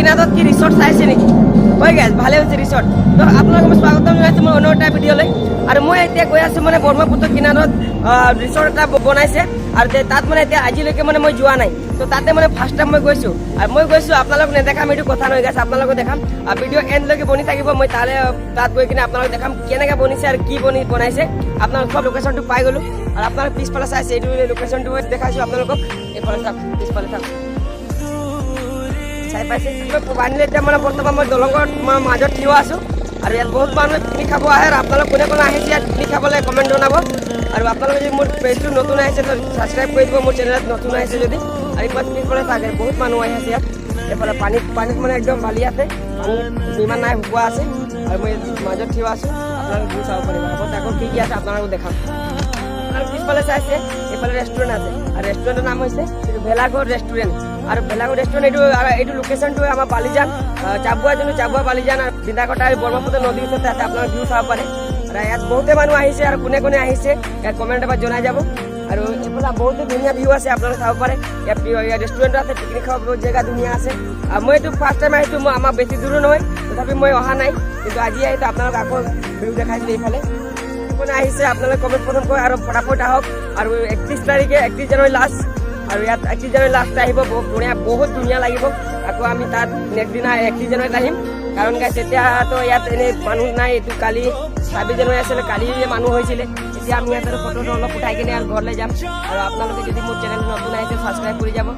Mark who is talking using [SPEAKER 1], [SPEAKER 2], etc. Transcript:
[SPEAKER 1] কিনাৰত কি ৰিসৰ্ট চাইছে নেকি হয় গাইজ ভালে হৈছে ৰিসৰ্ট তো আপোনালোকক মই স্বাগতম জনাইছোঁ মই অন্য এটা ভিডিঅ'লৈ আৰু মই এতিয়া গৈ আছোঁ মানে ব্ৰহ্মপুত্ৰ কিনাৰত ৰিসৰ্ট এটা বনাইছে আৰু তাত মানে এতিয়া আজিলৈকে মানে মই যোৱা নাই তো তাতে মানে ফাৰ্ষ্ট টাইম মই গৈছোঁ আৰু মই গৈছোঁ আপোনালোকক নেদেখাম এইটো কথা নহয় গাইজ আপোনালোকক দেখাম আৰু ভিডিঅ' এণ্ডলৈকে বনি থাকিব মই তাত গৈ কিনে আপোনালোকক দেখাম কেনেকৈ বনিছে আৰু কি বনাইছে আপোনালোক সব লোকেশ্যনটো পাই গ'লোঁ আৰু আপোনালোক পিছফালে চাইছে এইটো লোকেশ্যনটো মই দেখাইছোঁ আপোনালোকক এইফালে চাওক পিছফালে চাওক চাই পাইছে বান্ধিলে এতিয়া মানে বৰ্তমান মই দলঙৰ মাজত থিয় আছোঁ আৰু ইয়াত বহুত মানুহে পিকনিক খাব আহে আৰু আপোনালোক কোনে কোনে আহিছে ইয়াত পিকনিক খাবলৈ কমেণ্ট জনাব আৰু আপোনালোকে যদি মোৰ পেজটো নতুন আহিছে তো ছাবস্ক্ৰাইব কৰি দিব মোৰ চেনেলত নতুন আহিছে যদি আৰু এইফালে পিছফালে থাকে বহুত মানুহ আহি আছে ইয়াত এইফালে পানীত মানে একদম বালি আছে পানী ইমান নাই শুকোৱা আছে আৰু মই মাজত থিয় আছোঁ আপোনালোকে ঘূৰি চাব পাৰিব আকৌ কি কি আছে আপোনালোকক দেখাম আৰু পিছফালে চাইছে এইফালে ৰেষ্টুৰেণ্ট আছে আৰু ৰেষ্টুৰেণ্টৰ নাম হৈছে ভেলাঘৰ ৰেষ্টুৰেণ্ট আৰু ভেলাঘৰ ৰেষ্টুৰেণ্ট এইটো লোকেশ্যনটো আমাৰ বালিজান চাবুৱা বালিজান আৰু বিন্দাকটা আৰু ব্ৰহ্মপুত্ৰ নদীৰ ওচৰতে আছে আপোনালোকে ভিউ চাব পাৰে আৰু ইয়াত বহুতে মানুহ আহিছে আৰু কোনে কোনে আহিছে ইয়াত কমেণ্ট এবাৰ জনাই যাব আৰু এইফালে বহুতো ধুনীয়া ভিউ আছে আপোনালোকে চাব পাৰে ইয়াত ৰেষ্টুৰেণ্ট আছে পিকনিক খাব জেগা ধুনীয়া আছে আৰু মই এইটো ফাৰ্ষ্ট টাইম আহিছোঁ মই আমাৰ বেছি দূৰো নহয় তথাপি মই অহা নাই কিন্তু আজি আহিছোঁ আপোনালোক আকৌ ভিউ দেখাইছোঁ এইফালে কোনে আহিছে আপোনালোকে কমেণ্ট প্ৰথম কৰে আৰু ফটাফট আহক আৰু 31 জানুৱাৰী লাষ্ট আৰু ইয়াত 31 জানুৱাৰী লাষ্ট আহিব বহুত ধুনীয়া লাগিব আকৌ আমি তাত নেক্সট দিনা 31 জানুৱাৰীত আহিম কাৰণ তেতিয়াতো ইয়াত এনেই মানুহ নাই এইটো কালি 26 জানুৱাৰী আছিলে কালি মানুহ হৈছিলে এতিয়া আমি ইয়াত ফটোটো অলপ উঠাই কিনে আৰু ঘৰলৈ যাম আৰু আপোনালোকে যদি মোৰ চেনেলটো নতুন আহিছে ছাবস্ক্ৰাইব কৰি যাব